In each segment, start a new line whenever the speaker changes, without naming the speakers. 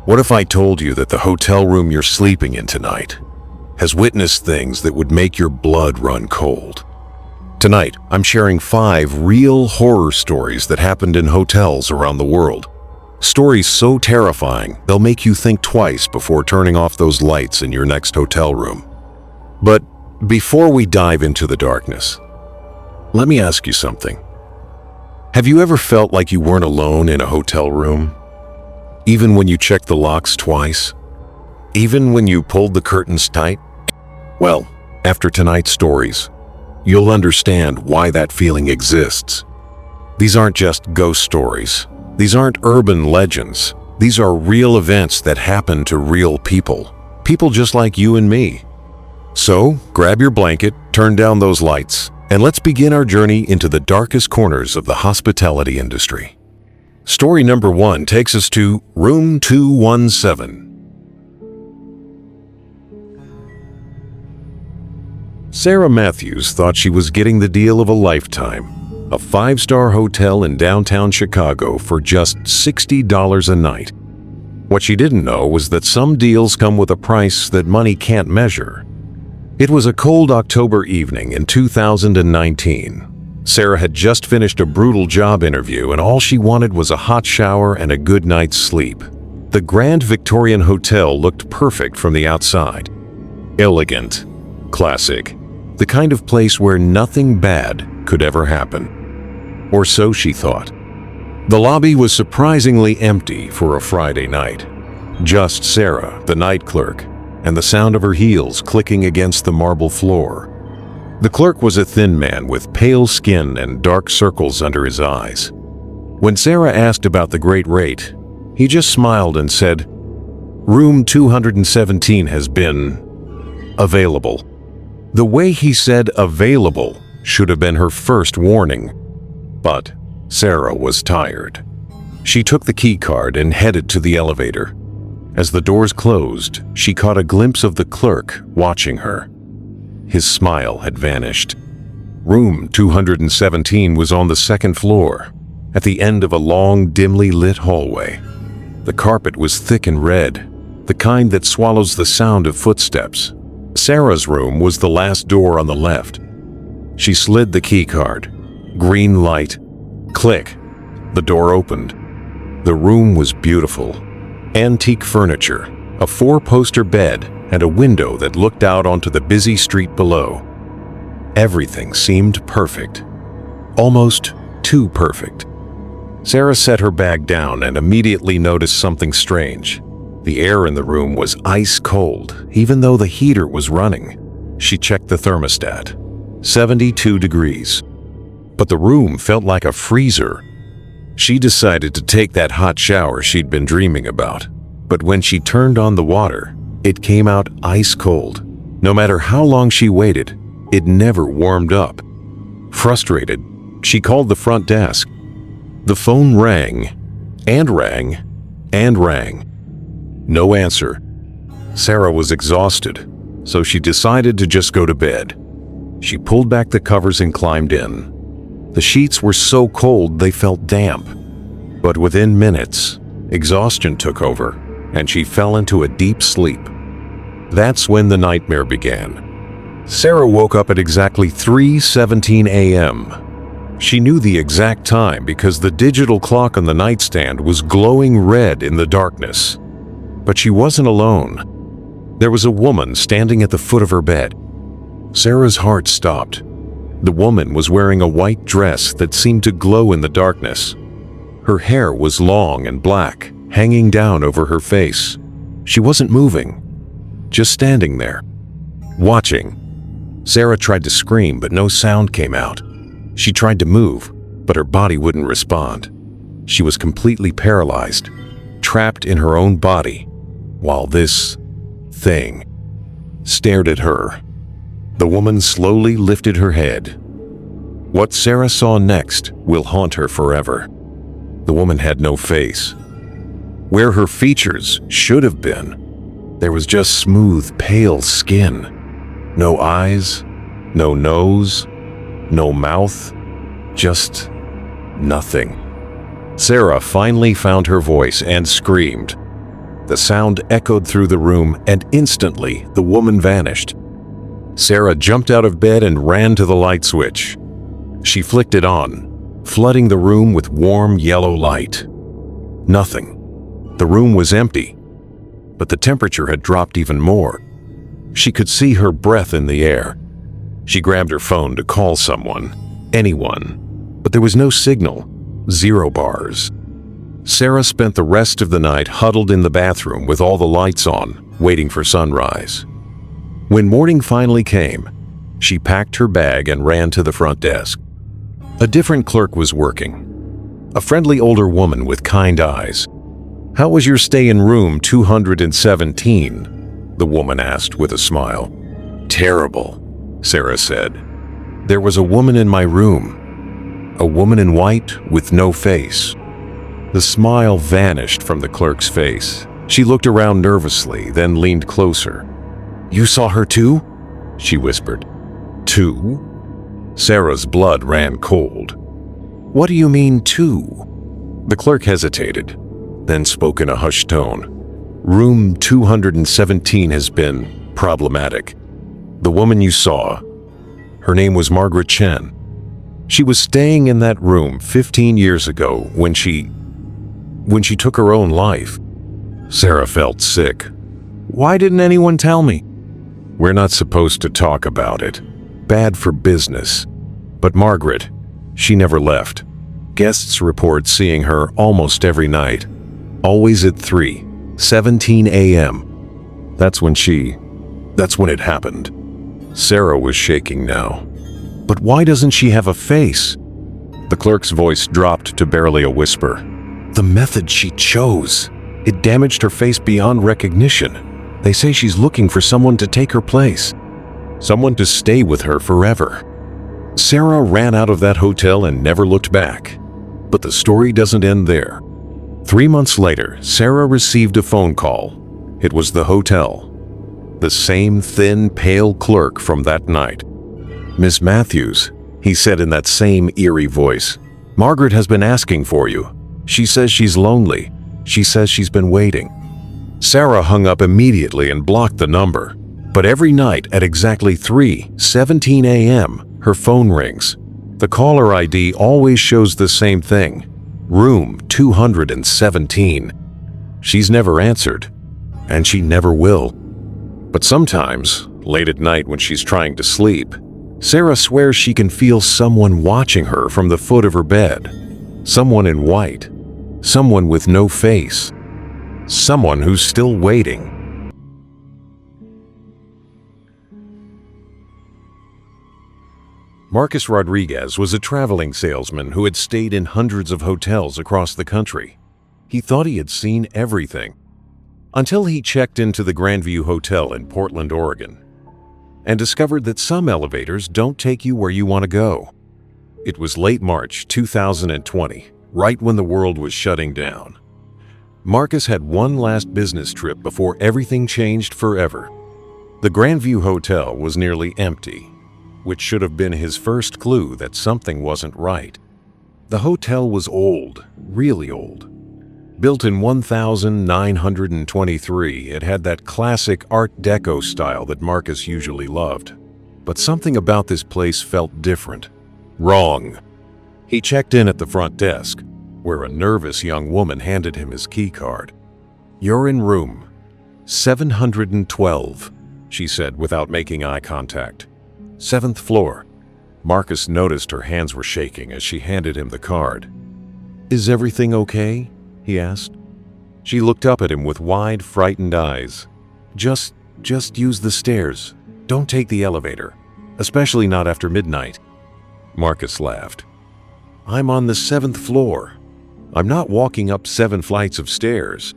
What if I told you that the hotel room you're sleeping in tonight has witnessed things that would make your blood run cold? Tonight, I'm sharing 5 real horror stories that happened in hotels around the world. Stories so terrifying, they'll make you think twice before turning off those lights in your next hotel room. But before we dive into the darkness, let me ask you something. Have you ever felt like you weren't alone in a hotel room? Even when you checked the locks twice? Even when you pulled the curtains tight? Well, after tonight's stories, you'll understand why that feeling exists. These aren't just ghost stories. These aren't urban legends. These are real events that happen to real people. People just like you and me. So, grab your blanket, turn down those lights, and let's begin our journey into the darkest corners of the hospitality industry. Story number 1 takes us to Room 217. Sarah Matthews thought she was getting the deal of a lifetime. A 5-star hotel in downtown Chicago for just $60 a night. What she didn't know was that some deals come with a price that money can't measure. It was a cold October evening in 2019. Sarah had just finished a brutal job interview and all she wanted was a hot shower and a good night's sleep. The Grand Victorian Hotel looked perfect from the outside. Elegant, classic, the kind of place where nothing bad could ever happen. Or so she thought. The lobby was surprisingly empty for a Friday night. Just Sarah, the night clerk, and the sound of her heels clicking against the marble floor. The clerk was a thin man with pale skin and dark circles under his eyes. When Sarah asked about the great rate, he just smiled and said, "Room 217 has been available." The way he said available should have been her first warning. But Sarah was tired. She took the key card and headed to the elevator. As the doors closed, she caught a glimpse of the clerk watching her. His smile had vanished. Room 217 was on the 2nd floor, at the end of a long, dimly lit hallway. The carpet was thick and red, the kind that swallows the sound of footsteps. Sarah's room was the last door on the left. She slid the key card. Green light. Click. The door opened. The room was beautiful. Antique furniture, a 4-poster bed, and a window that looked out onto the busy street below. Everything seemed perfect. Almost too perfect. Sarah set her bag down and immediately noticed something strange. The air in the room was ice cold, even though the heater was running. She checked the thermostat. 72 degrees. But the room felt like a freezer. She decided to take that hot shower she'd been dreaming about. But when she turned on the water, it came out ice cold. No matter how long she waited, it never warmed up. Frustrated, she called the front desk. The phone rang, and rang, and rang. No answer. Sarah was exhausted, so she decided to just go to bed. She pulled back the covers and climbed in. The sheets were so cold they felt damp. But within minutes, exhaustion took over, and she fell into a deep sleep. That's when the nightmare began. Sarah woke up at exactly 3:17 a.m. She knew the exact time because the digital clock on the nightstand was glowing red in the darkness. But she wasn't alone. There was a woman standing at the foot of her bed. Sarah's heart stopped. The woman was wearing a white dress that seemed to glow in the darkness. Her hair was long and black, hanging down over her face. She wasn't moving, just standing there, watching. Sarah tried to scream, but no sound came out. She tried to move, but her body wouldn't respond. She was completely paralyzed, trapped in her own body, while this thing stared at her. The woman slowly lifted her head. What Sarah saw next will haunt her forever. The woman had no face. Where her features should have been, there was just smooth, pale skin. No eyes, no nose, no mouth, just nothing. Sarah finally found her voice and screamed. The sound echoed through the room, and instantly the woman vanished. Sarah jumped out of bed and ran to the light switch. She flicked it on, flooding the room with warm yellow light. Nothing. The room was empty, but the temperature had dropped even more. She could see her breath in the air. She grabbed her phone to call someone, anyone, but there was no signal, 0 bars. Sarah spent the rest of the night huddled in the bathroom with all the lights on, waiting for sunrise. When morning finally came, she packed her bag and ran to the front desk. A different clerk was working, a friendly older woman with kind eyes. "How was your stay in room 217?" the woman asked with a smile. "Terrible," Sarah said. "There was a woman in my room, a woman in white with no face." The smile vanished from the clerk's face. She looked around nervously, then leaned closer. "You saw her too?" she whispered. "Two?" Sarah's blood ran cold. "What do you mean, two?" The clerk hesitated, then spoke in a hushed tone. "Room 217 has been problematic. The woman you saw, her name was Margaret Chen. She was staying in that room 15 years ago when she took her own life." Sarah felt sick. "Why didn't anyone tell me?" "We're not supposed to talk about it. Bad for business. But Margaret, she never left. Guests report seeing her almost every night, always at 3:17 a.m. That's when it happened." Sarah was shaking now. "But why doesn't she have a face?" The clerk's voice dropped to barely a whisper. "The method she chose. It damaged her face beyond recognition. They say she's looking for someone to take her place. Someone to stay with her forever." Sarah ran out of that hotel and never looked back. But the story doesn't end there. 3 months later, Sarah received a phone call. It was the hotel. The same thin, pale clerk from that night. "Miss Matthews," he said in that same eerie voice, "Margaret has been asking for you. She says she's lonely. She says she's been waiting." Sarah hung up immediately and blocked the number. But every night at exactly 3:17 a.m., her phone rings. The caller ID always shows the same thing: room 217. She's never answered, and she never will. But sometimes, late at night when she's trying to sleep, Sarah swears she can feel someone watching her from the foot of her bed. Someone in white. Someone with no face. Someone who's still waiting. Marcus Rodriguez was a traveling salesman who had stayed in hundreds of hotels across the country. He thought he had seen everything, until he checked into the Grandview Hotel in Portland, Oregon, and discovered that some elevators don't take you where you want to go. It was late March 2020, right when the world was shutting down. Marcus had one last business trip before everything changed forever. The Grandview Hotel was nearly empty, which should have been his first clue that something wasn't right. The hotel was old, really old. Built in 1923, it had that classic Art Deco style that Marcus usually loved. But something about this place felt different. Wrong. He checked in at the front desk, where a nervous young woman handed him his key card. "You're in room 712, she said without making eye contact. 7th floor. Marcus noticed her hands were shaking as she handed him the card. "Is everything okay?" he asked. She looked up at him with wide, frightened eyes. Just use the stairs. Don't take the elevator, especially not after midnight." Marcus laughed. "I'm on the 7th floor. I'm not walking up 7 flights of stairs."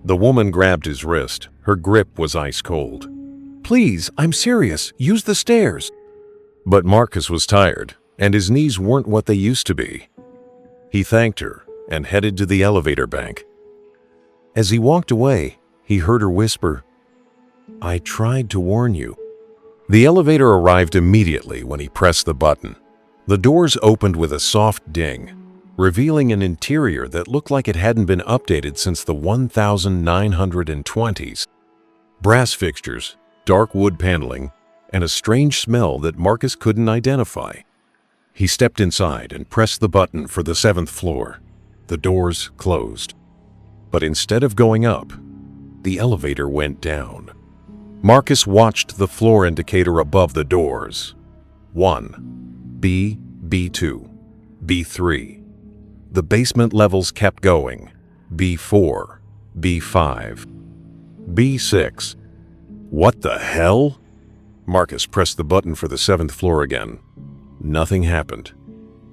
The woman grabbed his wrist. Her grip was ice cold. "Please, I'm serious. Use the stairs." But Marcus was tired, and his knees weren't what they used to be. He thanked her and headed to the elevator bank. As he walked away, he heard her whisper, "I tried to warn you." The elevator arrived immediately when he pressed the button. The doors opened with a soft ding. revealing an interior that looked like it hadn't been updated since the 1920s. Brass fixtures, dark wood paneling, and a strange smell that Marcus couldn't identify. He stepped inside and pressed the button for the 7th floor. The doors closed. But instead of going up, the elevator went down. Marcus watched the floor indicator above the doors. 1, B, B2, B3. The basement levels kept going. B4, B5, B6. What the hell? Marcus pressed the button for the 7th floor again. Nothing happened.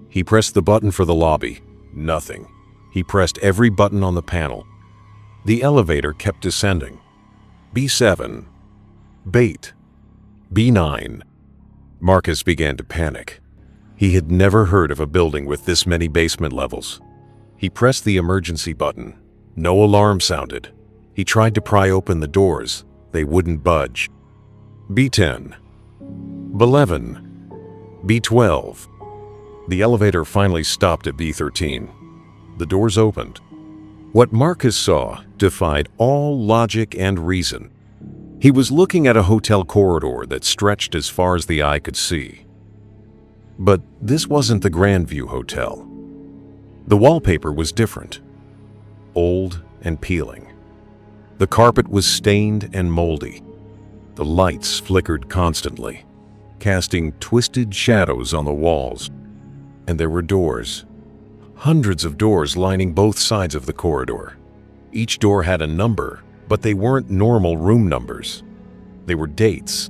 He pressed the button for the lobby. Nothing. He pressed every button on the panel. The elevator kept descending. B7, B8, B9. Marcus began to panic. He had never heard of a building with this many basement levels. He pressed the emergency button. No alarm sounded. He tried to pry open the doors. They wouldn't budge. B10, B11, B12. The elevator finally stopped at B13. The doors opened. What Marcus saw defied all logic and reason. He was looking at a hotel corridor that stretched as far as the eye could see. But this wasn't the Grandview Hotel. The wallpaper was different, old and peeling. The carpet was stained and moldy. The lights flickered constantly, casting twisted shadows on the walls. And there were doors. Hundreds of doors lining both sides of the corridor. Each door had a number, but they weren't normal room numbers. They were dates.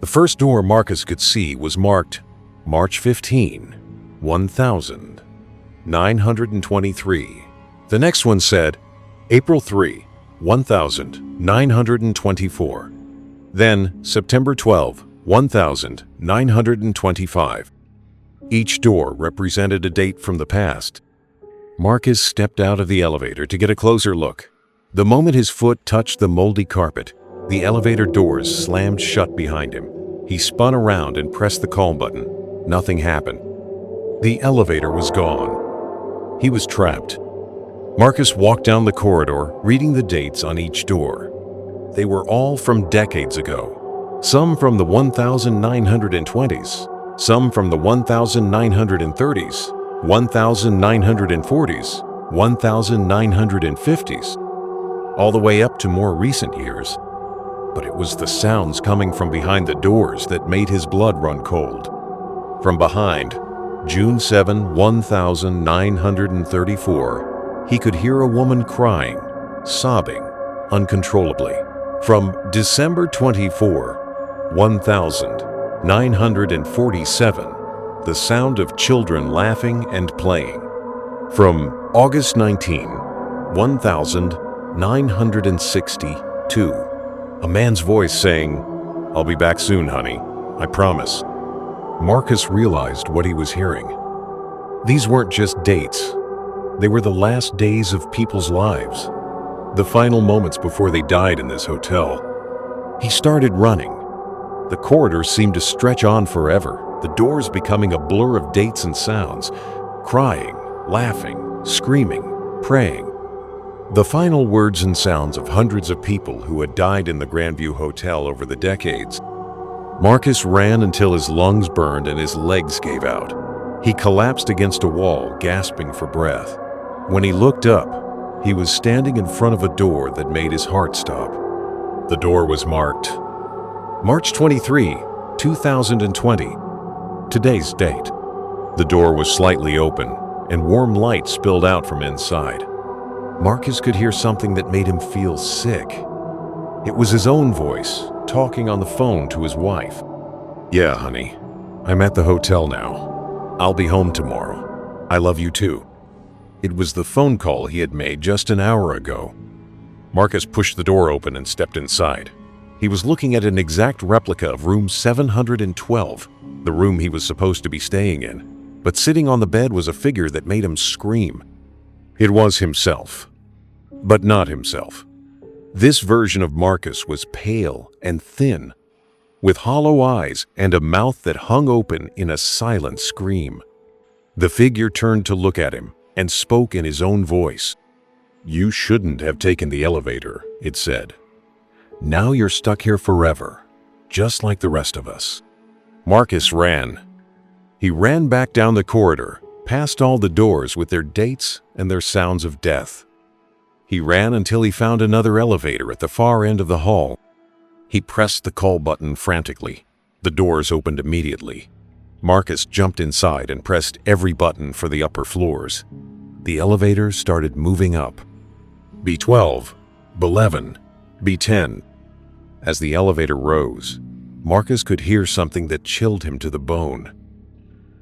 The first door Marcus could see was marked March 15, 1923. The next one said April 3, 1924. Then September 12, 1925. Each door represented a date from the past. Marcus stepped out of the elevator to get a closer look. The moment his foot touched the moldy carpet, the elevator doors slammed shut behind him. He spun around and pressed the call button. Nothing happened. The elevator was gone. He was trapped. Marcus walked down the corridor, reading the dates on each door. They were all from decades ago. Some from the 1920s. Some from the 1930s, 1940s, 1950s, all the way up to more recent years. But it was the sounds coming from behind the doors that made his blood run cold. From behind, June 7, 1934, he could hear a woman crying, sobbing uncontrollably. From December 24, 1947, the sound of children laughing and playing. From August 19, 1962, a man's voice saying, "I'll be back soon, honey, I promise." Marcus realized what he was hearing. These weren't just dates. They were the last days of people's lives, the final moments before they died in this hotel. He started running. The corridor seemed to stretch on forever, the doors becoming a blur of dates and sounds, crying, laughing, screaming, praying. The final words and sounds of hundreds of people who had died in the Grandview Hotel over the decades. Marcus ran until his lungs burned and his legs gave out. He collapsed against a wall, gasping for breath. When he looked up, he was standing in front of a door that made his heart stop. The door was marked March 23, 2020, today's date. The door was slightly open, and warm light spilled out from inside. Marcus could hear something that made him feel sick. It was his own voice, talking on the phone to his wife. "Yeah, honey, I'm at the hotel now. I'll be home tomorrow. I love you too." It was the phone call he had made just an hour ago. Marcus pushed the door open and stepped inside. He was looking at an exact replica of room 712, the room he was supposed to be staying in. But sitting on the bed was a figure that made him scream. It was himself, but not himself. This version of Marcus was pale and thin, with hollow eyes and a mouth that hung open in a silent scream. The figure turned to look at him, and spoke in his own voice. "You shouldn't have taken the elevator," it said. "Now you're stuck here forever, just like the rest of us." Marcus ran. He ran back down the corridor, past all the doors with their dates and their sounds of death. He ran until he found another elevator at the far end of the hall. He pressed the call button frantically. The doors opened immediately. Marcus jumped inside and pressed every button for the upper floors. The elevators started moving up. B12, B11, B10. As the elevator rose, Marcus could hear something that chilled him to the bone.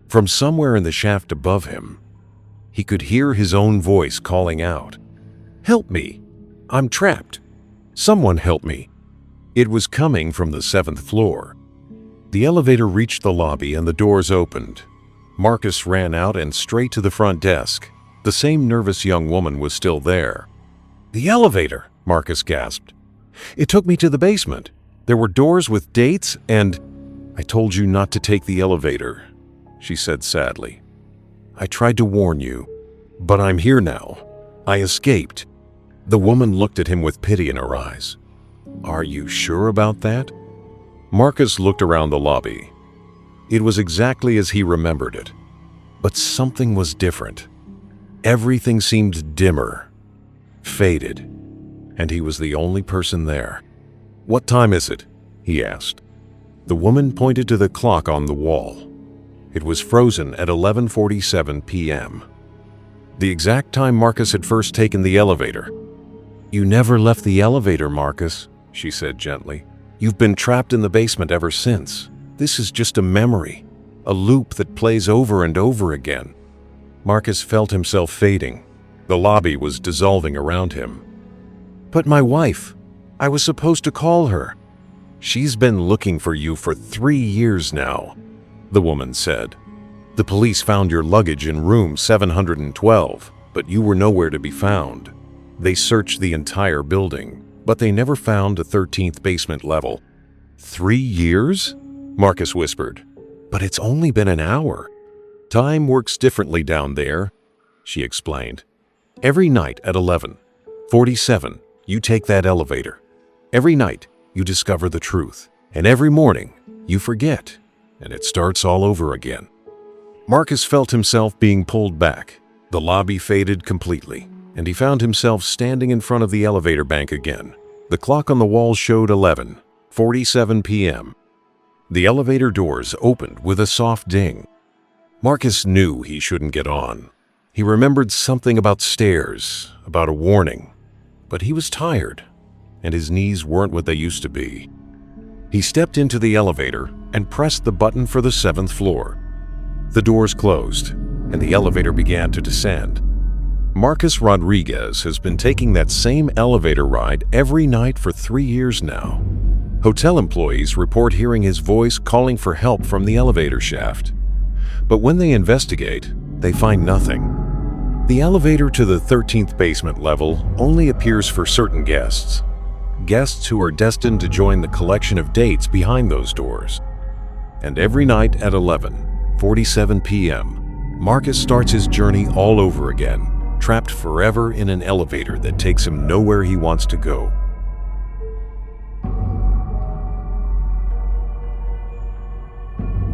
From somewhere in the shaft above him, he could hear his own voice calling out, "Help me! I'm trapped! Someone help me!" It was coming from the 7th floor. The elevator reached the lobby and the doors opened. Marcus ran out and straight to the front desk. The same nervous young woman was still there. "The elevator!" Marcus gasped. "It took me to the basement. There were doors with dates and—" "I told you not to take the elevator," she said sadly. "I tried to warn you, but I'm here now. I escaped." The woman looked at him with pity in her eyes. "Are you sure about that?" Marcus looked around the lobby. It was exactly as he remembered it, but something was different. Everything seemed dimmer, faded, and he was the only person there. "What time is it?" he asked. The woman pointed to the clock on the wall. It was frozen at 11:47 p.m. The exact time Marcus had first taken the elevator. "You never left the elevator, Marcus," she said gently. "You've been trapped in the basement ever since. This is just a memory, a loop that plays over and over again." Marcus felt himself fading. The lobby was dissolving around him. "But my wife, I was supposed to call her." "She's been looking for you for 3 years now," the woman said. "The police found your luggage in room 712, but you were nowhere to be found. They searched the entire building, but they never found the 13th basement level." 3 years? Marcus whispered. "But it's only been an hour." "Time works differently down there," she explained. "Every night at 11:47, you take that elevator. Every night, you discover the truth. And every morning, you forget, and it starts all over again." Marcus felt himself being pulled back. The lobby faded completely, and he found himself standing in front of the elevator bank again. The clock on the wall showed 11:47 p.m. The elevator doors opened with a soft ding. Marcus knew he shouldn't get on. He remembered something about stairs, about a warning. But he was tired, and his knees weren't what they used to be. He stepped into the elevator and pressed the button for the 7th floor. The doors closed, and the elevator began to descend. Marcus Rodriguez has been taking that same elevator ride every night for 3 years now. Hotel employees report hearing his voice calling for help from the elevator shaft. But when they investigate, they find nothing. The elevator to the 13th basement level only appears for certain guests. Guests who are destined to join the collection of dates behind those doors. And every night at 11:47 p.m., Marcus starts his journey all over again, trapped forever in an elevator that takes him nowhere he wants to go.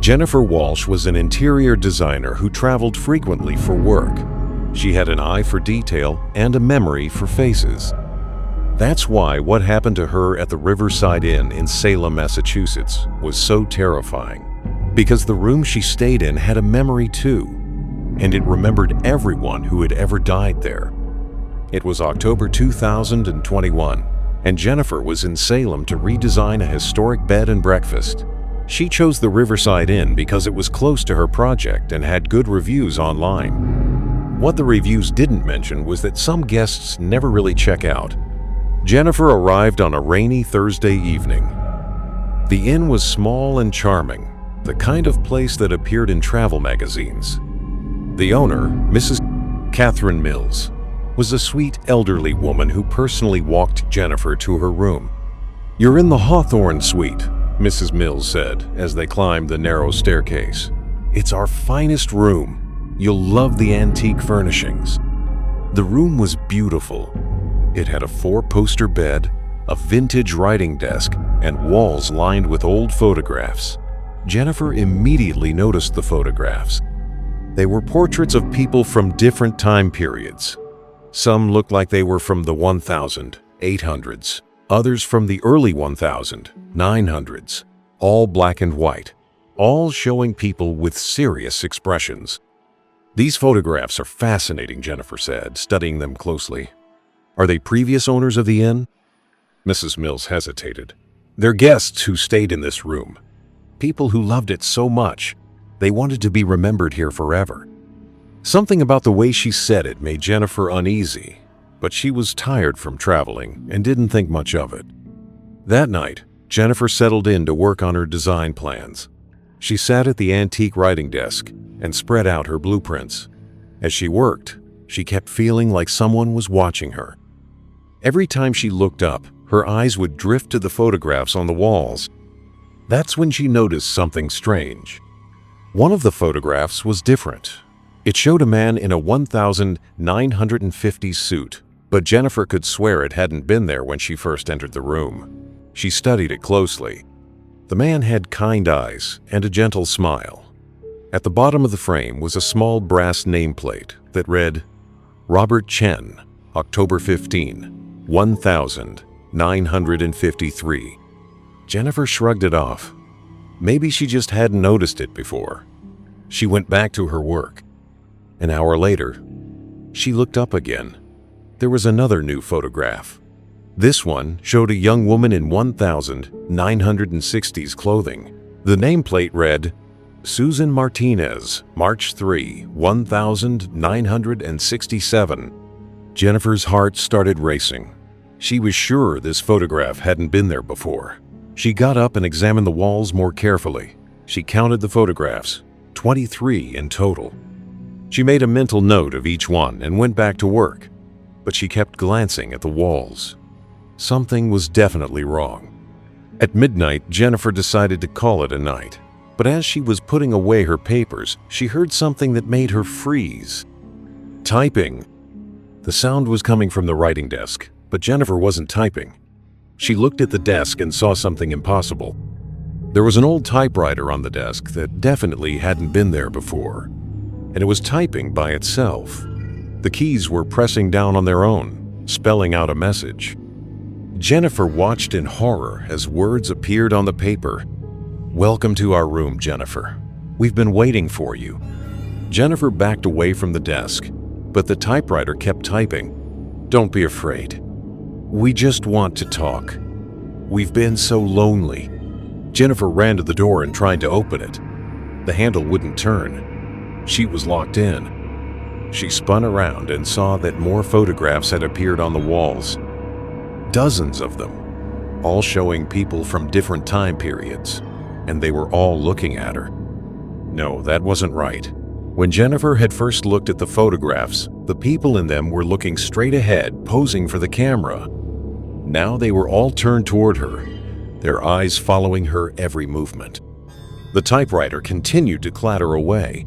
Jennifer Walsh was an interior designer who traveled frequently for work. She had an eye for detail and a memory for faces. That's why what happened to her at the Riverside Inn in Salem, Massachusetts was so terrifying. Because the room she stayed in had a memory too, and it remembered everyone who had ever died there. It was October 2021, and Jennifer was in Salem to redesign a historic bed and breakfast. She chose the Riverside Inn because it was close to her project and had good reviews online. What the reviews didn't mention was that some guests never really check out. Jennifer arrived on a rainy Thursday evening. The inn was small and charming, the kind of place that appeared in travel magazines. The owner, Mrs. Catherine Mills, was a sweet elderly woman who personally walked Jennifer to her room. "You're in the Hawthorne suite," Mrs. Mills said as they climbed the narrow staircase. "It's our finest room. You'll love the antique furnishings." The room was beautiful. It had a 4-poster bed, a vintage writing desk, and walls lined with old photographs. Jennifer immediately noticed the photographs. They were portraits of people from different time periods. Some looked like they were from the 1800s, others from the early 1900s, all black and white, all showing people with serious expressions. "These photographs are fascinating," Jennifer said, studying them closely. "Are they previous owners of the inn?" Mrs. Mills hesitated. "They're guests who stayed in this room. People who loved it so much, they wanted to be remembered here forever." Something about the way she said it made Jennifer uneasy, but she was tired from traveling and didn't think much of it. That night, Jennifer settled in to work on her design plans. She sat at the antique writing desk and spread out her blueprints. As she worked, she kept feeling like someone was watching her. Every time she looked up, her eyes would drift to the photographs on the walls. That's when she noticed something strange. One of the photographs was different. It showed a man in a 1950s suit, but Jennifer could swear it hadn't been there when she first entered the room. She studied it closely. The man had kind eyes and a gentle smile. At the bottom of the frame was a small brass nameplate that read, "Robert Chen, October 15, 1953. Jennifer shrugged it off. Maybe she just hadn't noticed it before. She went back to her work. An hour later, she looked up again. There was another new photograph. This one showed a young woman in 1960s clothing. The nameplate read, "Susan Martinez, March 3, 1967. Jennifer's heart started racing. She was sure this photograph hadn't been there before. She got up and examined the walls more carefully. She counted the photographs, 23 in total. She made a mental note of each one and went back to work, but she kept glancing at the walls. Something was definitely wrong. At midnight, Jennifer decided to call it a night, but as she was putting away her papers, she heard something that made her freeze. Typing. The sound was coming from the writing desk, but Jennifer wasn't typing. She looked at the desk and saw something impossible. There was an old typewriter on the desk that definitely hadn't been there before, and it was typing by itself. The keys were pressing down on their own, spelling out a message. Jennifer watched in horror as words appeared on the paper. "Welcome to our room, Jennifer. We've been waiting for you." Jennifer backed away from the desk, but the typewriter kept typing. "Don't be afraid. We just want to talk. We've been so lonely." Jennifer ran to the door and tried to open it. The handle wouldn't turn. She was locked in. She spun around and saw that more photographs had appeared on the walls. Dozens of them, all showing people from different time periods, and they were all looking at her. No, that wasn't right. When Jennifer had first looked at the photographs, the people in them were looking straight ahead, posing for the camera. Now they were all turned toward her, their eyes following her every movement. The typewriter continued to clatter away.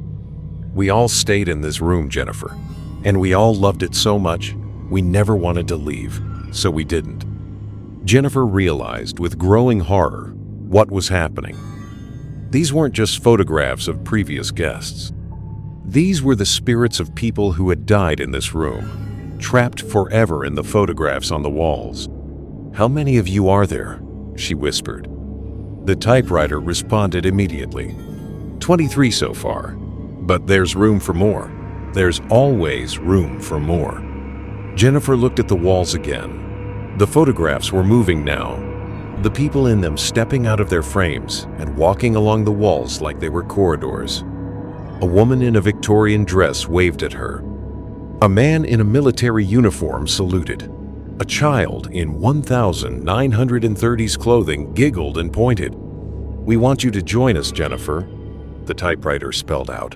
"We all stayed in this room, Jennifer, and we all loved it so much, we never wanted to leave, so we didn't." Jennifer realized with growing horror what was happening. These weren't just photographs of previous guests. These were the spirits of people who had died in this room, trapped forever in the photographs on the walls. "How many of you are there?" she whispered. The typewriter responded immediately. 23 so far, but there's room for more. There's always room for more." Jennifer looked at the walls again. The photographs were moving now, the people in them stepping out of their frames and walking along the walls like they were corridors. A woman in a Victorian dress waved at her. A man in a military uniform saluted. A child in 1930s clothing giggled and pointed. "We want you to join us, Jennifer," the typewriter spelled out.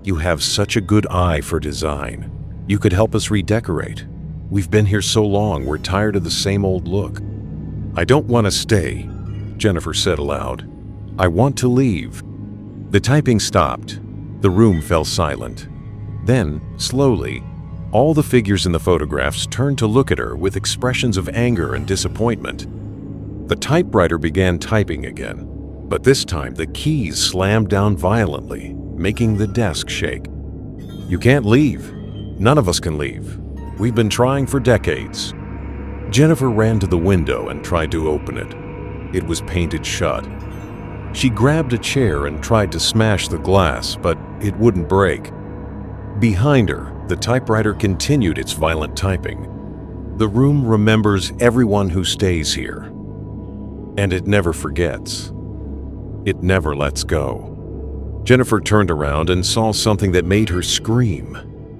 "You have such a good eye for design. You could help us redecorate. We've been here so long, we're tired of the same old look." "I don't want to stay," Jennifer said aloud. "I want to leave." The typing stopped. The room fell silent. Then, slowly, all the figures in the photographs turned to look at her with expressions of anger and disappointment. The typewriter began typing again, but this time the keys slammed down violently, making the desk shake. "You can't leave. None of us can leave. We've been trying for decades." Jennifer ran to the window and tried to open it. It was painted shut. She grabbed a chair and tried to smash the glass, but it wouldn't break. Behind her, the typewriter continued its violent typing. "The room remembers everyone who stays here. And it never forgets. It never lets go." Jennifer turned around and saw something that made her scream.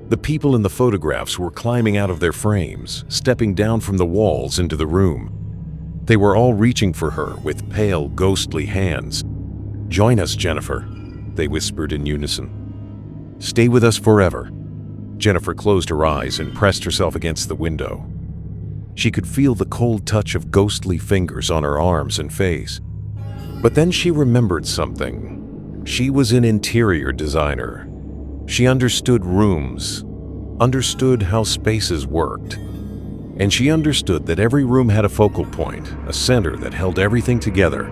The people in the photographs were climbing out of their frames, stepping down from the walls into the room. They were all reaching for her with pale, ghostly hands. "Join us, Jennifer," they whispered in unison. "Stay with us forever." Jennifer closed her eyes and pressed herself against the window. She could feel the cold touch of ghostly fingers on her arms and face. But then she remembered something. She was an interior designer. She understood rooms, understood how spaces worked. And she understood that every room had a focal point, a center that held everything together.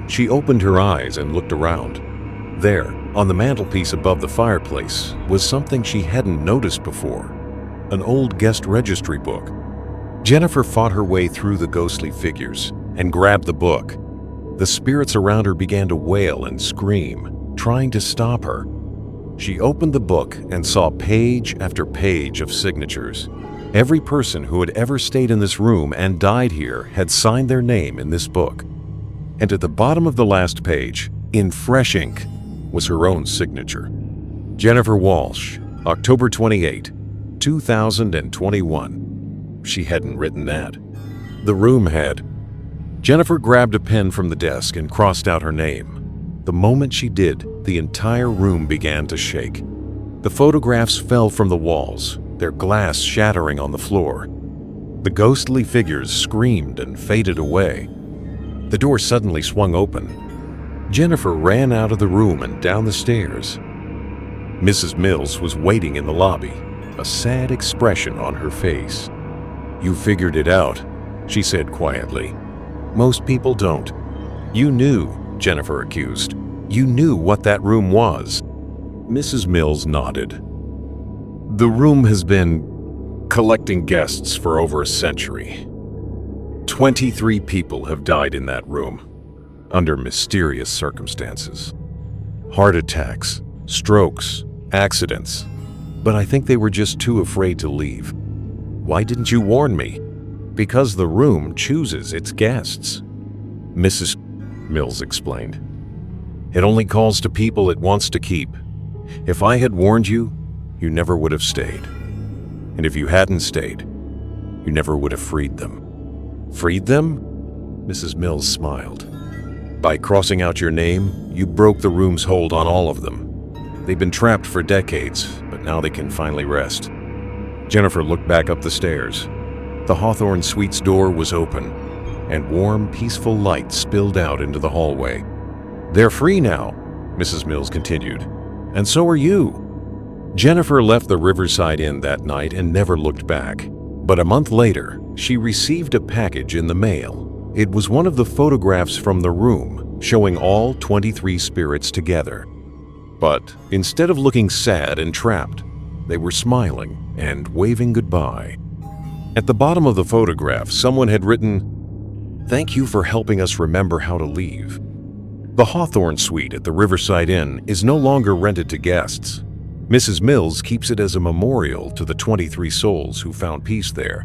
She opened her eyes and looked around. There, on the mantelpiece above the fireplace, was something she hadn't noticed before: an old guest registry book. Jennifer fought her way through the ghostly figures and grabbed the book. The spirits around her began to wail and scream, trying to stop her. She opened the book and saw page after page of signatures. Every person who had ever stayed in this room and died here had signed their name in this book. And at the bottom of the last page, in fresh ink, was her own signature. Jennifer Walsh, October 28, 2021. She hadn't written that. The room had. Jennifer grabbed a pen from the desk and crossed out her name. The moment she did, the entire room began to shake. The photographs fell from the walls, their glass shattering on the floor. The ghostly figures screamed and faded away. The door suddenly swung open. Jennifer ran out of the room and down the stairs. Mrs. Mills was waiting in the lobby, a sad expression on her face. "You figured it out," she said quietly. "Most people don't." "You knew," Jennifer accused. "You knew what that room was." Mrs. Mills nodded. "The room has been collecting guests for over a century. 23 people have died in that room, under mysterious circumstances. Heart attacks, strokes, accidents. But I think they were just too afraid to leave." "Why didn't you warn me?" "Because the room chooses its guests," Mrs. Mills explained. "It only calls to people it wants to keep. If I had warned you, you never would have stayed. And if you hadn't stayed, you never would have freed them." "Freed them?" Mrs. Mills smiled. "By crossing out your name, you broke the room's hold on all of them. They've been trapped for decades, but now they can finally rest." Jennifer looked back up the stairs. The Hawthorne Suites door was open, and warm, peaceful light spilled out into the hallway. "They're free now," Mrs. Mills continued. "And so are you." Jennifer left the Riverside Inn that night and never looked back. But a month later, she received a package in the mail. It was one of the photographs from the room, showing all 23 spirits together. But instead of looking sad and trapped, they were smiling and waving goodbye. At the bottom of the photograph, someone had written, "Thank you for helping us remember how to leave." The Hawthorne Suite at the Riverside Inn is no longer rented to guests. Mrs. Mills keeps it as a memorial to the 23 souls who found peace there.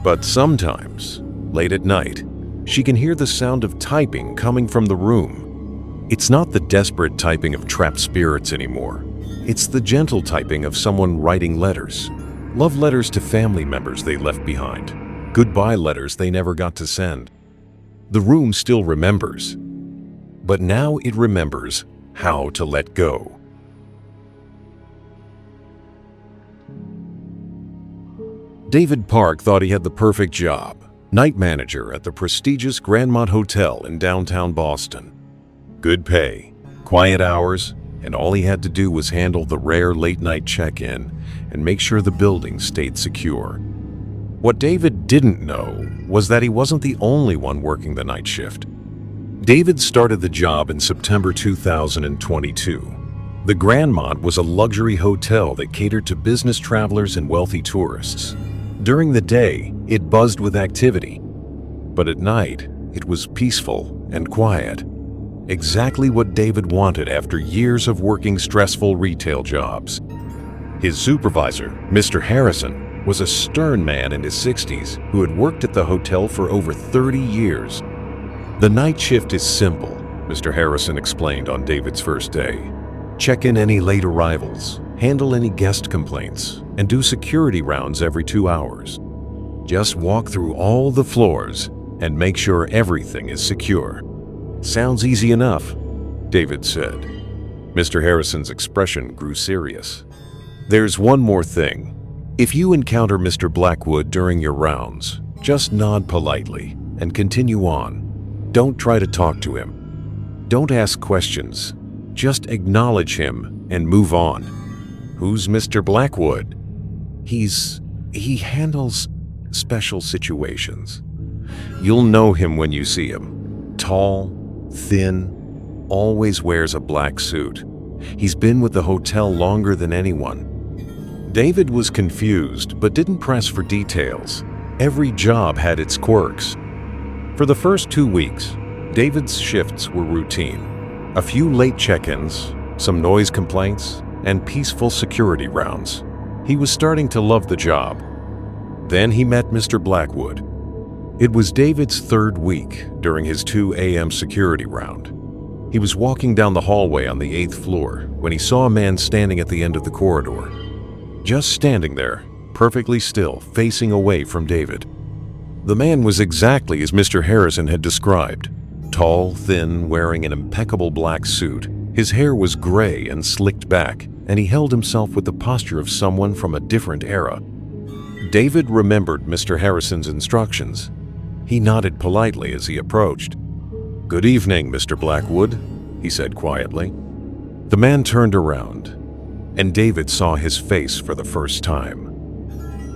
But sometimes, late at night, she can hear the sound of typing coming from the room. It's not the desperate typing of trapped spirits anymore. It's the gentle typing of someone writing letters. Love letters to family members they left behind. Goodbye letters they never got to send. The room still remembers. But now it remembers how to let go. David Park thought he had the perfect job, night manager at the prestigious Grandmont Hotel in downtown Boston. Good pay, quiet hours, and all he had to do was handle the rare late-night check-in and make sure the building stayed secure. What David didn't know was that he wasn't the only one working the night shift. David started the job in September 2022. The Grandmont was a luxury hotel that catered to business travelers and wealthy tourists. During the day, it buzzed with activity, but at night, it was peaceful and quiet. Exactly what David wanted after years of working stressful retail jobs. His supervisor, Mr. Harrison, was a stern man in his 60s who had worked at the hotel for over 30 years. The night shift is simple, Mr. Harrison explained on David's first day. Check in any late arrivals, handle any guest complaints, and do security rounds every 2 hours. Just walk through all the floors and make sure everything is secure. Sounds easy enough, David said. Mr. Harrison's expression grew serious. There's one more thing. If you encounter Mr. Blackwood during your rounds, just nod politely and continue on. Don't try to talk to him. Don't ask questions. Just acknowledge him and move on. Who's Mr. Blackwood? He handles special situations. You'll know him when you see him. Tall, thin, always wears a black suit. He's been with the hotel longer than anyone. David was confused but didn't press for details. Every job had its quirks. For the first 2 weeks, David's shifts were routine. A few late check-ins, some noise complaints, and peaceful security rounds. He was starting to love the job. Then he met Mr. Blackwood. It was David's third week during his 2 a.m. security round. He was walking down the hallway on the 8th floor when he saw a man standing at the end of the corridor. Just standing there, perfectly still, facing away from David. The man was exactly as Mr. Harrison had described. Tall, thin, wearing an impeccable black suit. His hair was gray and slicked back, and he held himself with the posture of someone from a different era. David remembered Mr. Harrison's instructions. He nodded politely as he approached. "Good evening, Mr. Blackwood," he said quietly. The man turned around, and David saw his face for the first time.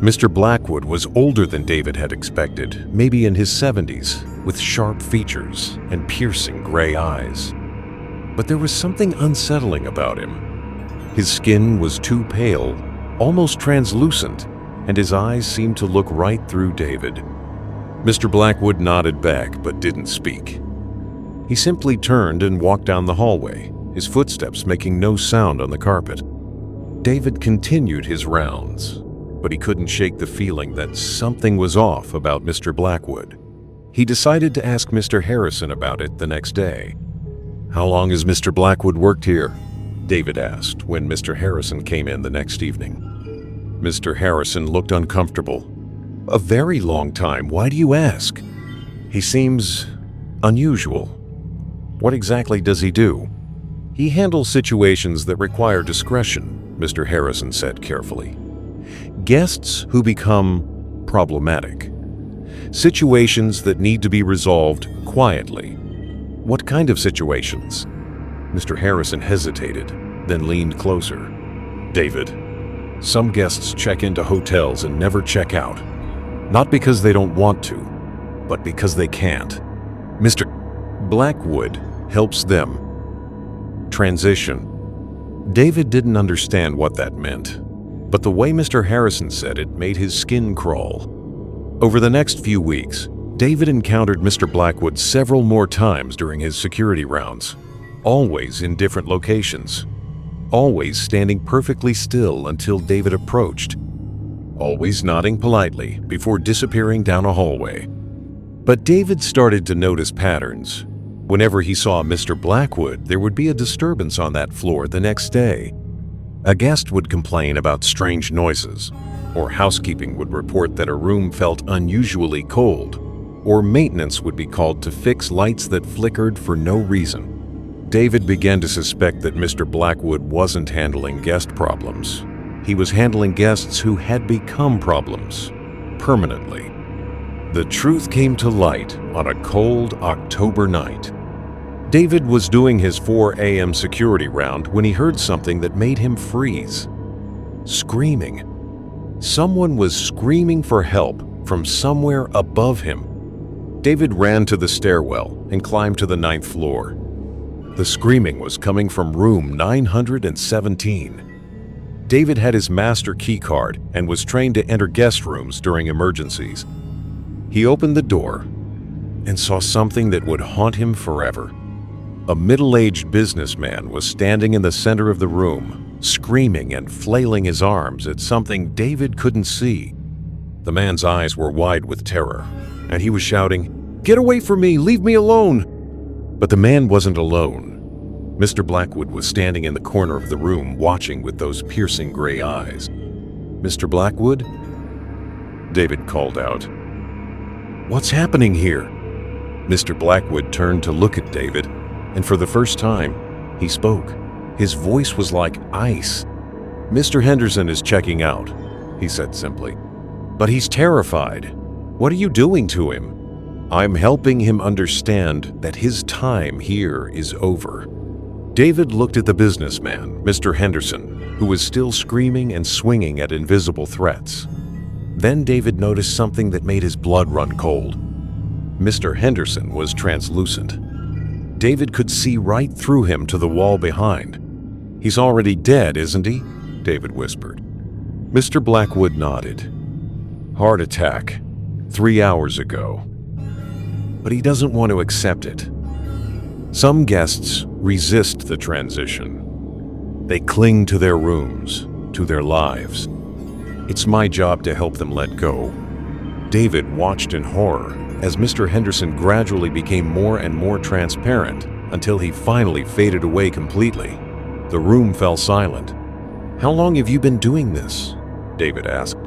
Mr. Blackwood was older than David had expected, maybe in his 70s, with sharp features and piercing gray eyes. But there was something unsettling about him. His skin was too pale, almost translucent, and his eyes seemed to look right through David. Mr. Blackwood nodded back but didn't speak. He simply turned and walked down the hallway, his footsteps making no sound on the carpet. David continued his rounds, but he couldn't shake the feeling that something was off about Mr. Blackwood. He decided to ask Mr. Harrison about it the next day. "How long has Mr. Blackwood worked here?" David asked when Mr. Harrison came in the next evening. Mr. Harrison looked uncomfortable. "A very long time. Why do you ask?" "He seems unusual." "What exactly does he do?" "He handles situations that require discretion," Mr. Harrison said carefully. "Guests who become problematic. Situations that need to be resolved quietly." "What kind of situations?" Mr. Harrison hesitated, then leaned closer. "David, some guests check into hotels and never check out. Not because they don't want to, but because they can't. Mr. Blackwood helps them transition." David didn't understand what that meant, but the way Mr. Harrison said it made his skin crawl. Over the next few weeks, David encountered Mr. Blackwood several more times during his security rounds, always in different locations, always standing perfectly still until David approached, always nodding politely before disappearing down a hallway. But David started to notice patterns. Whenever he saw Mr. Blackwood, there would be a disturbance on that floor the next day. A guest would complain about strange noises, or housekeeping would report that a room felt unusually cold, or maintenance would be called to fix lights that flickered for no reason. David began to suspect that Mr. Blackwood wasn't handling guest problems. He was handling guests who had become problems, permanently. The truth came to light on a cold October night. David was doing his 4 a.m. security round when he heard something that made him freeze. Screaming. Someone was screaming for help from somewhere above him. David ran to the stairwell and climbed to the 9th floor. The screaming was coming from room 917. David had his master key card and was trained to enter guest rooms during emergencies. He opened the door and saw something that would haunt him forever. A middle-aged businessman was standing in the center of the room, screaming and flailing his arms at something David couldn't see. The man's eyes were wide with terror, and he was shouting, "Get away from me! Leave me alone!" But the man wasn't alone. Mr. Blackwood was standing in the corner of the room watching with those piercing gray eyes. "Mr. Blackwood?" David called out. "What's happening here?" Mr. Blackwood turned to look at David, and for the first time, he spoke. His voice was like ice. "Mr. Henderson is checking out," he said simply. "But he's terrified. What are you doing to him?" "I'm helping him understand that his time here is over." David looked at the businessman, Mr. Henderson, who was still screaming and swinging at invisible threats. Then David noticed something that made his blood run cold. Mr. Henderson was translucent. David could see right through him to the wall behind. "He's already dead, isn't he?" David whispered. Mr. Blackwood nodded. "Heart attack, 3 hours ago." But he doesn't want to accept it. Some guests resist the transition. They cling to their rooms, to their lives. It's my job to help them let go. David watched in horror as Mr. Henderson gradually became more and more transparent until he finally faded away completely. The room fell silent. "How long have you been doing this?" David asked.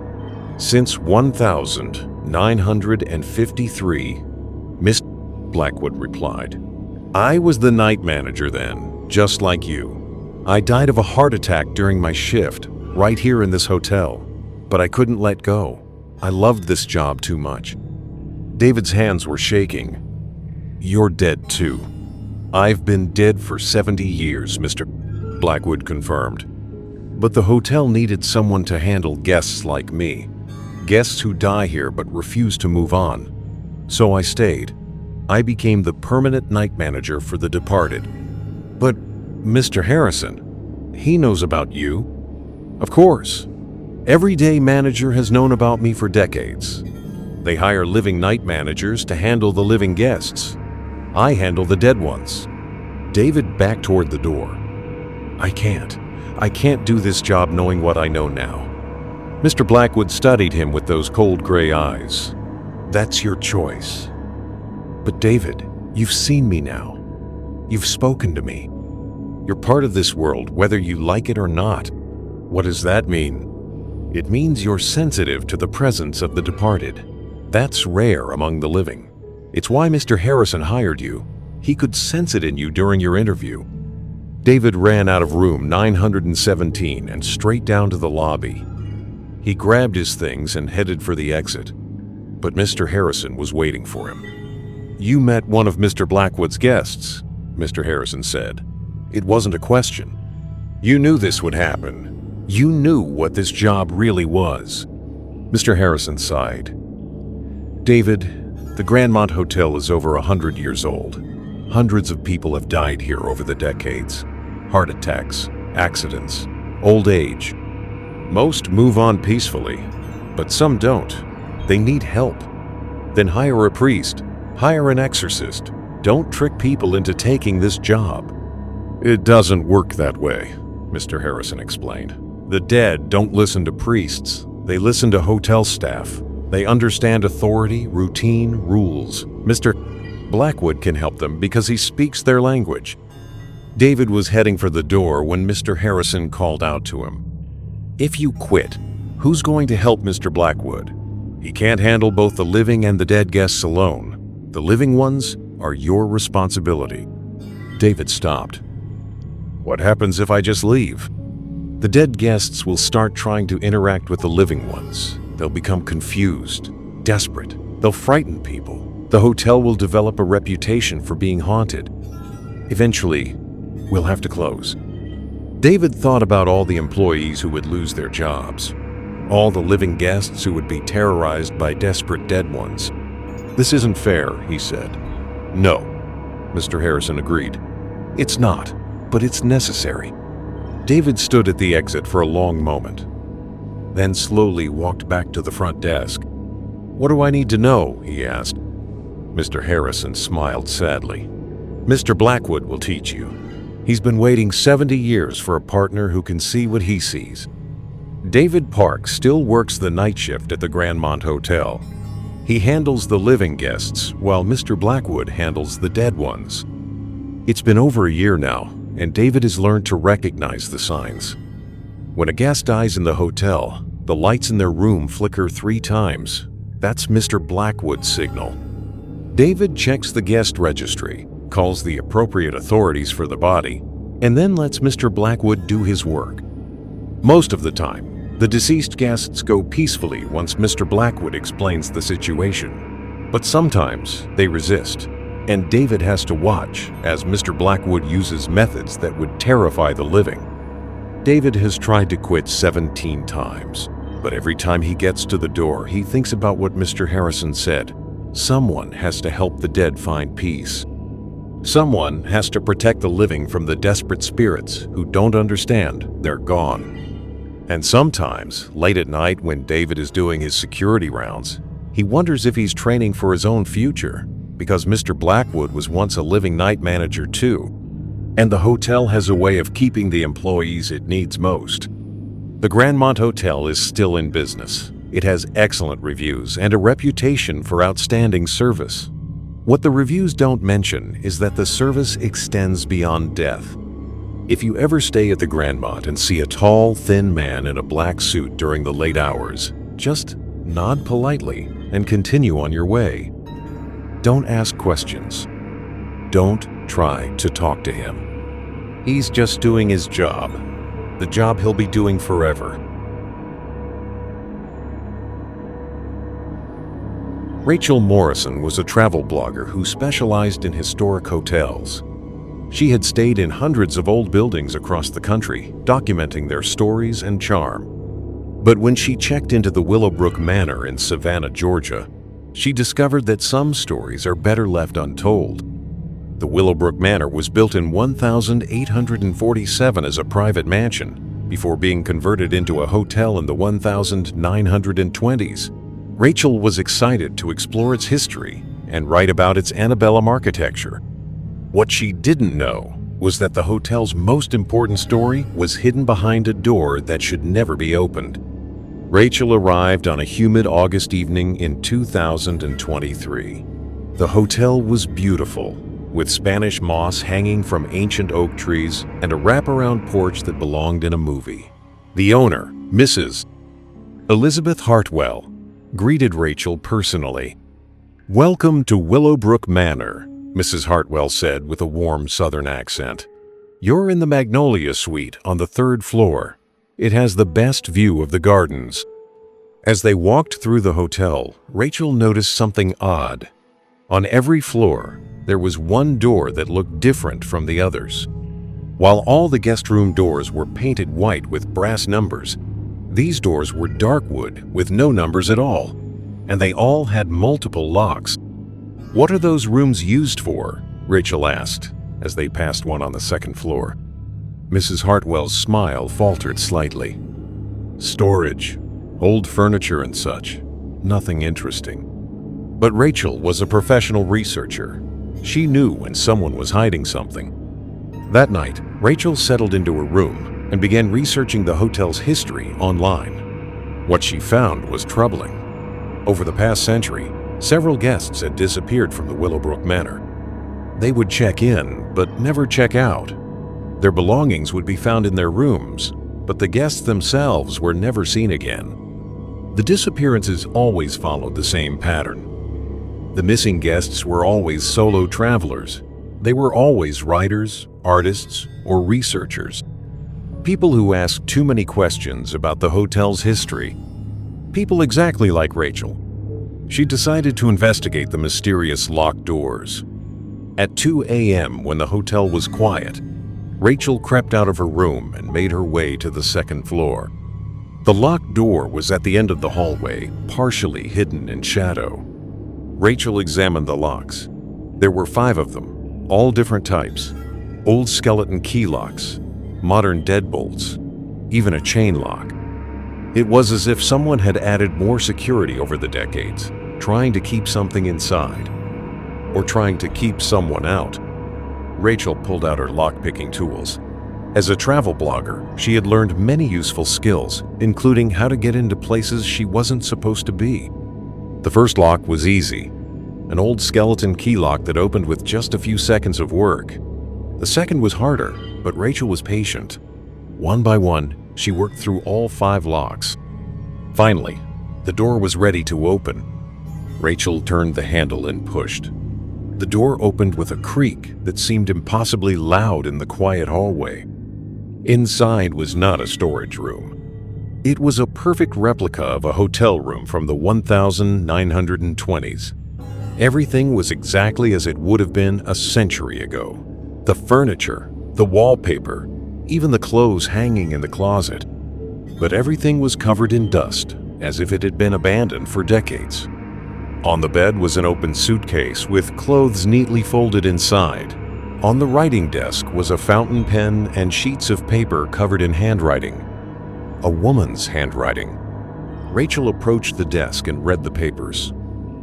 "Since 1953, Mr. Blackwood replied. "I was the night manager then, just like you. I died of a heart attack during my shift, right here in this hotel. But I couldn't let go. I loved this job too much." David's hands were shaking. "You're dead too." "I've been dead for 70 years, Mr. Blackwood confirmed. "But the hotel needed someone to handle guests like me. Guests who die here but refuse to move on. So I stayed. I became the permanent night manager for the departed." "But Mr. Harrison, he knows about you." "Of course. Every day manager has known about me for decades. They hire living night managers to handle the living guests. I handle the dead ones." David backed toward the door. I can't do this job knowing what I know now." Mr. Blackwood studied him with those cold gray eyes. "That's your choice." "But David, you've seen me now. You've spoken to me. You're part of this world, whether you like it or not." "What does that mean?" "It means you're sensitive to the presence of the departed. That's rare among the living. It's why Mr. Harrison hired you. He could sense it in you during your interview." David ran out of room 917 and straight down to the lobby. He grabbed his things and headed for the exit. But Mr. Harrison was waiting for him. "You met one of Mr. Blackwood's guests," Mr. Harrison said. It wasn't a question. "You knew this would happen. You knew what this job really was." Mr. Harrison sighed. "David, the Grandmont Hotel is over 100 years old. Hundreds of people have died here over the decades. Heart attacks, accidents, old age. Most move on peacefully, but some don't. They need help. Then hire a priest, hire an exorcist. Don't trick people into taking this job." "It doesn't work that way," Mr. Harrison explained. "The dead don't listen to priests. They listen to hotel staff. They understand authority, routine, rules. Mr. Blackwood can help them because he speaks their language." David was heading for the door when Mr. Harrison called out to him. "If you quit, who's going to help Mr. Blackwood? He can't handle both the living and the dead guests alone. The living ones are your responsibility." David stopped. "What happens if I just leave?" "The dead guests will start trying to interact with the living ones. They'll become confused, desperate. They'll frighten people. The hotel will develop a reputation for being haunted." Eventually, we'll have to close. David thought about all the employees who would lose their jobs, all the living guests who would be terrorized by desperate dead ones. This isn't fair, he said. No, Mr. Harrison agreed. It's not, but it's necessary. David stood at the exit for a long moment, then slowly walked back to the front desk. What do I need to know? He asked. Mr. Harrison smiled sadly. Mr. Blackwood will teach you. He's been waiting 70 years for a partner who can see what he sees. David Park still works the night shift at the Grandmont Hotel. He handles the living guests, while Mr. Blackwood handles the dead ones. It's been over a year now, and David has learned to recognize the signs. When a guest dies in the hotel, the lights in their room flicker 3 times. That's Mr. Blackwood's signal. David checks the guest registry, calls the appropriate authorities for the body, and then lets Mr. Blackwood do his work. Most of the time, the deceased guests go peacefully once Mr. Blackwood explains the situation. But sometimes they resist, and David has to watch as Mr. Blackwood uses methods that would terrify the living. David has tried to quit 17 times, but every time he gets to the door, he thinks about what Mr. Harrison said. Someone has to help the dead find peace. Someone has to protect the living from the desperate spirits who don't understand they're gone. And sometimes, late at night when David is doing his security rounds, he wonders if he's training for his own future, because Mr. Blackwood was once a living night manager too, and the hotel has a way of keeping the employees it needs most. The Grandmont Hotel is still in business. It has excellent reviews and a reputation for outstanding service. What the reviews don't mention is that the service extends beyond death. If you ever stay at the Grandmont and see a tall, thin man in a black suit during the late hours, just nod politely and continue on your way. Don't ask questions. Don't try to talk to him. He's just doing his job, the job he'll be doing forever. Rachel Morrison was a travel blogger who specialized in historic hotels. She had stayed in hundreds of old buildings across the country, documenting their stories and charm. But when she checked into the Willowbrook Manor in Savannah, Georgia, she discovered that some stories are better left untold. The Willowbrook Manor was built in 1847 as a private mansion before being converted into a hotel in the 1920s. Rachel was excited to explore its history and write about its antebellum architecture. What she didn't know was that the hotel's most important story was hidden behind a door that should never be opened. Rachel arrived on a humid August evening in 2023. The hotel was beautiful, with Spanish moss hanging from ancient oak trees and a wraparound porch that belonged in a movie. The owner, Mrs. Elizabeth Hartwell, greeted Rachel personally. "Welcome to Willowbrook Manor," Mrs. Hartwell said with a warm Southern accent. "You're in the Magnolia Suite on the 3rd floor. It has the best view of the gardens." As they walked through the hotel, Rachel noticed something odd. On every floor, there was one door that looked different from the others. While all the guest room doors were painted white with brass numbers, these doors were dark wood with no numbers at all, and they all had multiple locks. "What are those rooms used for?" Rachel asked as they passed one on the 2nd floor. Mrs. Hartwell's smile faltered slightly. "Storage, old furniture and such. Nothing interesting." But Rachel was a professional researcher. She knew when someone was hiding something. That night, Rachel settled into her room and began researching the hotel's history online. What she found was troubling. Over the past century, several guests had disappeared from the Willowbrook Manor. They would check in, but never check out. Their belongings would be found in their rooms, but the guests themselves were never seen again. The disappearances always followed the same pattern. The missing guests were always solo travelers. They were always writers, artists, or researchers. People who asked too many questions about the hotel's history. People exactly like Rachel. She decided to investigate the mysterious locked doors. At 2 a.m., when the hotel was quiet, Rachel crept out of her room and made her way to the second floor. The locked door was at the end of the hallway, partially hidden in shadow. Rachel examined the locks. There were 5 of them, all different types. Old skeleton key locks, modern deadbolts, even a chain lock. It was as if someone had added more security over the decades, trying to keep something inside, or trying to keep someone out. Rachel pulled out her lock-picking tools. As a travel blogger, she had learned many useful skills, including how to get into places she wasn't supposed to be. The first lock was easy, an old skeleton key lock that opened with just a few seconds of work. The second was harder, but Rachel was patient. One by one, she worked through all 5 locks. Finally, the door was ready to open. Rachel turned the handle and pushed. The door opened with a creak that seemed impossibly loud in the quiet hallway. Inside was not a storage room. It was a perfect replica of a hotel room from the 1920s. Everything was exactly as it would have been a century ago. The furniture, the wallpaper, even the clothes hanging in the closet. But everything was covered in dust, as if it had been abandoned for decades. On the bed was an open suitcase with clothes neatly folded inside. On the writing desk was a fountain pen and sheets of paper covered in handwriting. A woman's handwriting. Rachel approached the desk and read the papers.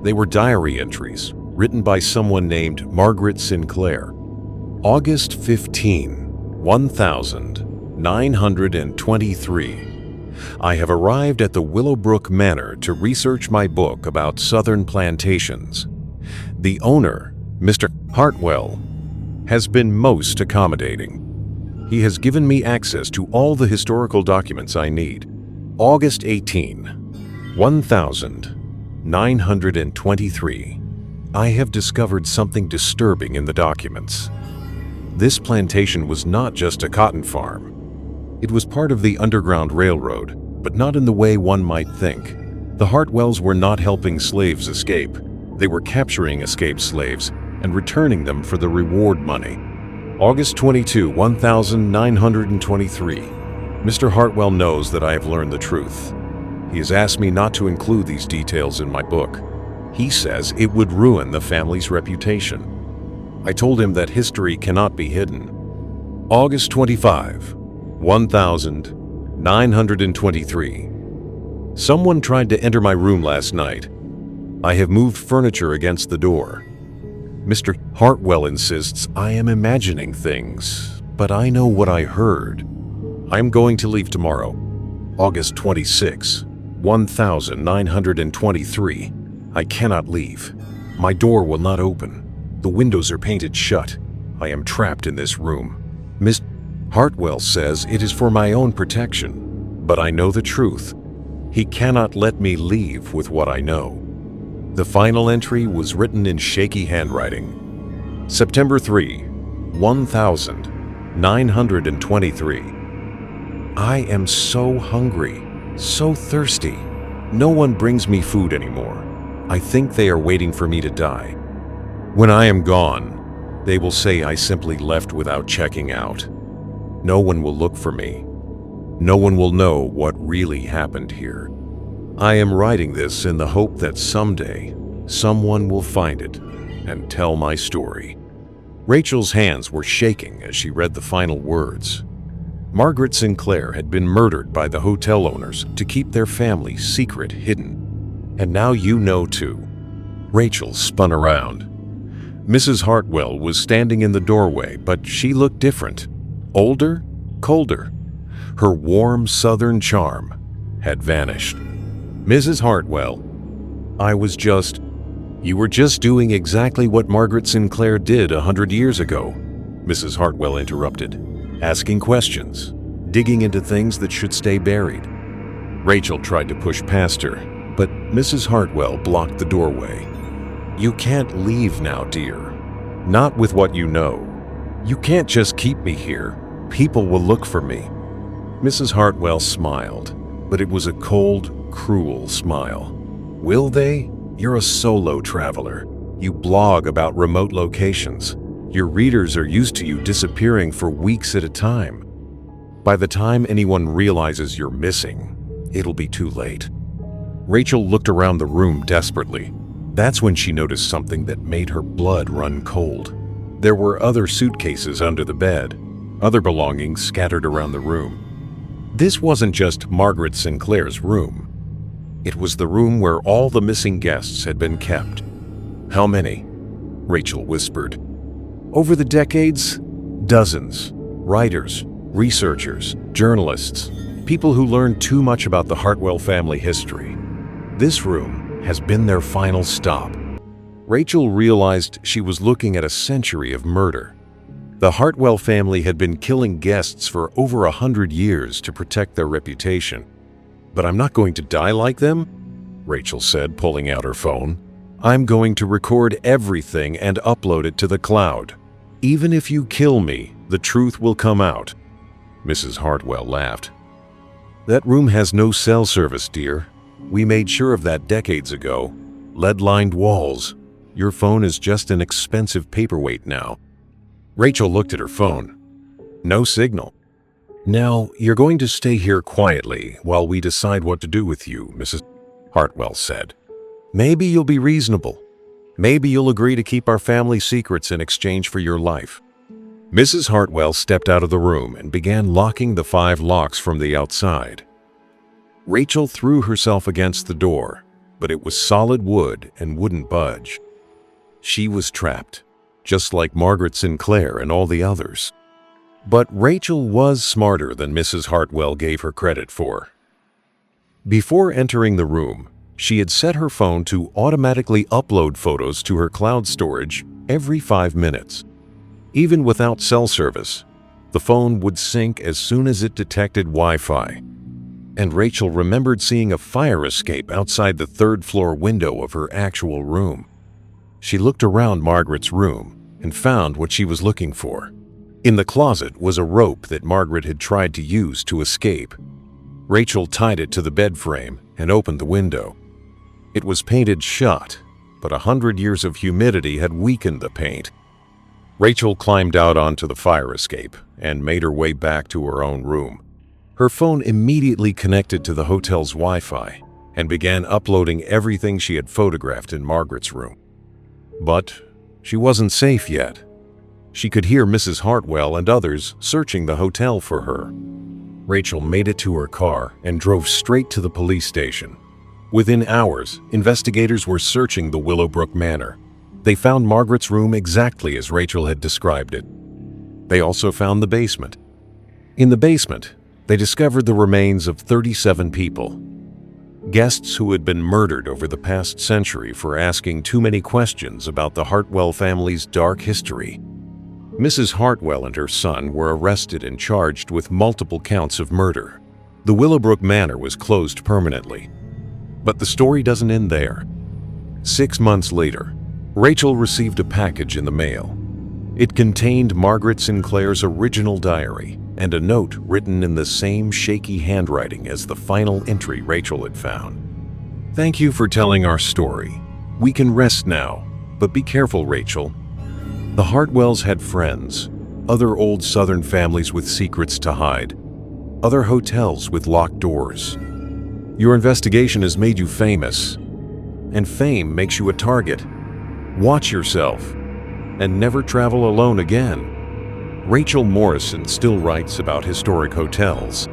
They were diary entries, written by someone named Margaret Sinclair. August 15, 1923. I have arrived at the Willowbrook Manor to research my book about southern plantations. The owner, Mr. Hartwell, has been most accommodating. He has given me access to all the historical documents I need. August 18, 1923. I have discovered something disturbing in the documents. This plantation was not just a cotton farm. It was part of the Underground Railroad, but not in the way one might think. The Hartwells were not helping slaves escape. They were capturing escaped slaves and returning them for the reward money. August 22, 1923. Mr. Hartwell knows that I have learned the truth. He has asked me not to include these details in my book. He says it would ruin the family's reputation. I told him that history cannot be hidden. August 25, 1923. Someone tried to enter my room last night. I have moved furniture against the door. Mr. Hartwell insists I am imagining things, but I know what I heard. I am going to leave tomorrow. August 26, 1923. I cannot leave. My door will not open. The windows are painted shut. I am trapped in this room. Miss Hartwell says it is for my own protection, but I know the truth. He cannot let me leave with what I know. The final entry was written in shaky handwriting. September 3, 1923. I am so hungry, so thirsty. No one brings me food anymore. I think they are waiting for me to die. When I am gone, they will say I simply left without checking out. No one will look for me. No one will know what really happened here. I am writing this in the hope that someday someone will find it and tell my story. Rachel's hands were shaking as she read the final words. Margaret Sinclair had been murdered by the hotel owners to keep their family's secret hidden. And now you know too. Rachel spun around. Mrs. Hartwell was standing in the doorway, but she looked different. Older, colder. Her warm southern charm had vanished. Mrs. Hartwell, you were just doing exactly what Margaret Sinclair did 100 years ago, Mrs. Hartwell interrupted, asking questions, digging into things that should stay buried. Rachel tried to push past her, but Mrs. Hartwell blocked the doorway. You can't leave now, dear. Not with what you know. You can't just keep me here. People will look for me. Mrs. Hartwell smiled, but it was a cold, cruel smile. Will they? You're a solo traveler. You blog about remote locations. Your readers are used to you disappearing for weeks at a time. By the time anyone realizes you're missing, it'll be too late." Rachel looked around the room desperately. That's when she noticed something that made her blood run cold. There were other suitcases under the bed, other belongings scattered around the room. This wasn't just Margaret Sinclair's room. It was the room where all the missing guests had been kept. "How many?" Rachel whispered. "Over the decades, dozens. Writers, researchers, journalists, people who learned too much about the Hartwell family history. This room has been their final stop." Rachel realized she was looking at a century of murder. The Hartwell family had been killing guests for over 100 years to protect their reputation. "But I'm not going to die like them," Rachel said, pulling out her phone. "I'm going to record everything and upload it to the cloud. Even if you kill me, the truth will come out." Mrs. Hartwell laughed. "That room has no cell service, dear. We made sure of that decades ago. Lead-lined walls. Your phone is just an expensive paperweight now." Rachel looked at her phone. No signal. "Now, you're going to stay here quietly while we decide what to do with you," Mrs. Hartwell said. "Maybe you'll be reasonable. Maybe you'll agree to keep our family secrets in exchange for your life." Mrs. Hartwell stepped out of the room and began locking the 5 locks from the outside. Rachel threw herself against the door, but it was solid wood and wouldn't budge. She was trapped, just like Margaret Sinclair and all the others. But Rachel was smarter than Mrs. Hartwell gave her credit for. Before entering the room, she had set her phone to automatically upload photos to her cloud storage every 5 minutes. Even without cell service, the phone would sync as soon as it detected Wi-Fi. And Rachel remembered seeing a fire escape outside the 3rd-floor window of her actual room. She looked around Margaret's room and found what she was looking for. In the closet was a rope that Margaret had tried to use to escape. Rachel tied it to the bed frame and opened the window. It was painted shut, but 100 years of humidity had weakened the paint. Rachel climbed out onto the fire escape and made her way back to her own room. Her phone immediately connected to the hotel's Wi-Fi and began uploading everything she had photographed in Margaret's room. But she wasn't safe yet. She could hear Mrs. Hartwell and others searching the hotel for her. Rachel made it to her car and drove straight to the police station. Within hours, investigators were searching the Willowbrook Manor. They found Margaret's room exactly as Rachel had described it. They also found the basement. In the basement, they discovered the remains of 37 people. Guests who had been murdered over the past century for asking too many questions about the Hartwell family's dark history. Mrs. Hartwell and her son were arrested and charged with multiple counts of murder. The Willowbrook Manor was closed permanently. But the story doesn't end there. 6 months later, Rachel received a package in the mail. It contained Margaret Sinclair's original diary and a note written in the same shaky handwriting as the final entry Rachel had found. "Thank you for telling our story. We can rest now, but be careful, Rachel. The Hartwells had friends, other old Southern families with secrets to hide, other hotels with locked doors. Your investigation has made you famous, and fame makes you a target. Watch yourself, and never travel alone again." Rachel Morrison still writes about historic hotels,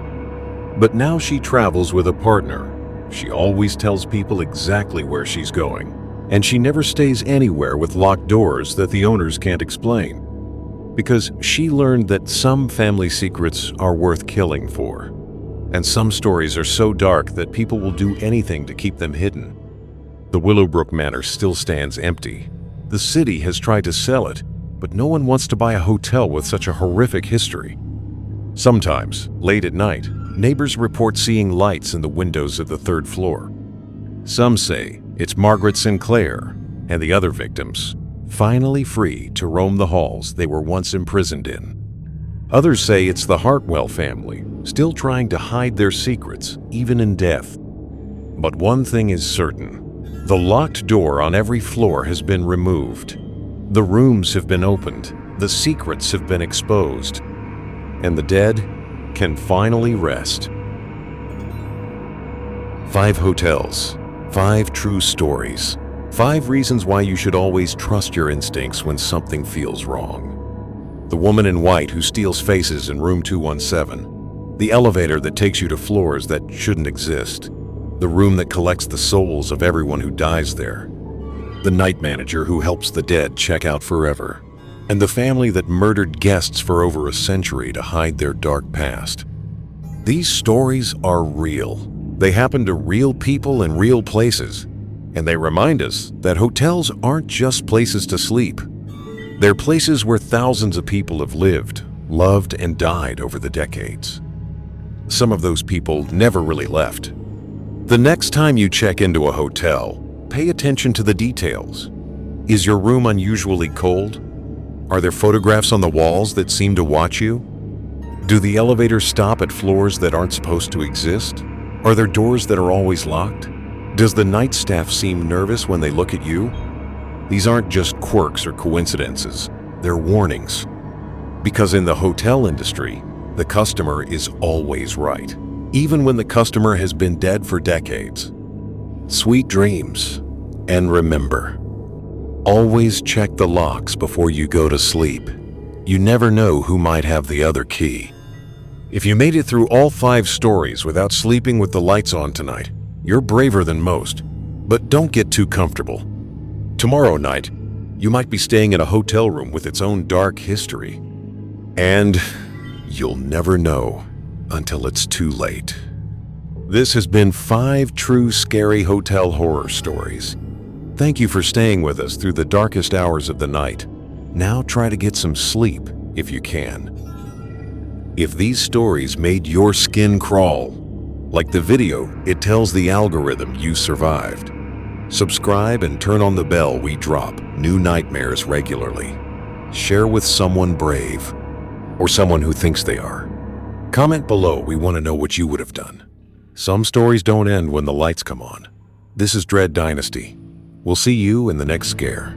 but now she travels with a partner. She always tells people exactly where she's going, and she never stays anywhere with locked doors that the owners can't explain, because she learned that some family secrets are worth killing for, and some stories are so dark that people will do anything to keep them hidden. The Willowbrook Manor still stands empty. The city has tried to sell it, but no one wants to buy a hotel with such a horrific history. Sometimes, late at night, neighbors report seeing lights in the windows of the 3rd floor. Some say it's Margaret Sinclair and the other victims, finally free to roam the halls they were once imprisoned in. Others say it's the Hartwell family, still trying to hide their secrets, even in death. But one thing is certain: the locked door on every floor has been removed. The rooms have been opened, the secrets have been exposed, and the dead can finally rest. 5 hotels, 5 true stories, 5 reasons why you should always trust your instincts when something feels wrong. The woman in white who steals faces in room 217. The elevator that takes you to floors that shouldn't exist. The room that collects the souls of everyone who dies there. The night manager who helps the dead check out forever. And the family that murdered guests for over a century to hide their dark past. These stories are real. They happen to real people in real places. And they remind us that hotels aren't just places to sleep. They're places where thousands of people have lived, loved, and died over the decades. Some of those people never really left. The next time you check into a hotel, pay attention to the details. Is your room unusually cold? Are there photographs on the walls that seem to watch you? Do the elevators stop at floors that aren't supposed to exist? Are there doors that are always locked? Does the night staff seem nervous when they look at you? These aren't just quirks or coincidences, they're warnings. Because in the hotel industry, the customer is always right, even when the customer has been dead for decades. Sweet dreams, and remember, always check the locks before you go to sleep. You never know who might have the other key. If you made it through all 5 stories without sleeping with the lights on tonight, you're braver than most. But don't get too comfortable. Tomorrow night, you might be staying in a hotel room with its own dark history. And you'll never know until it's too late. This has been 5 true scary hotel horror stories. Thank you for staying with us through the darkest hours of the night. Now try to get some sleep if you can. If these stories made your skin crawl, like the video, it tells the algorithm you survived. Subscribe and turn on the bell. We drop new nightmares regularly. Share with someone brave, or someone who thinks they are. Comment below, we want to know what you would have done. Some stories don't end when the lights come on. This is Dread Dynasty. We'll see you in the next scare.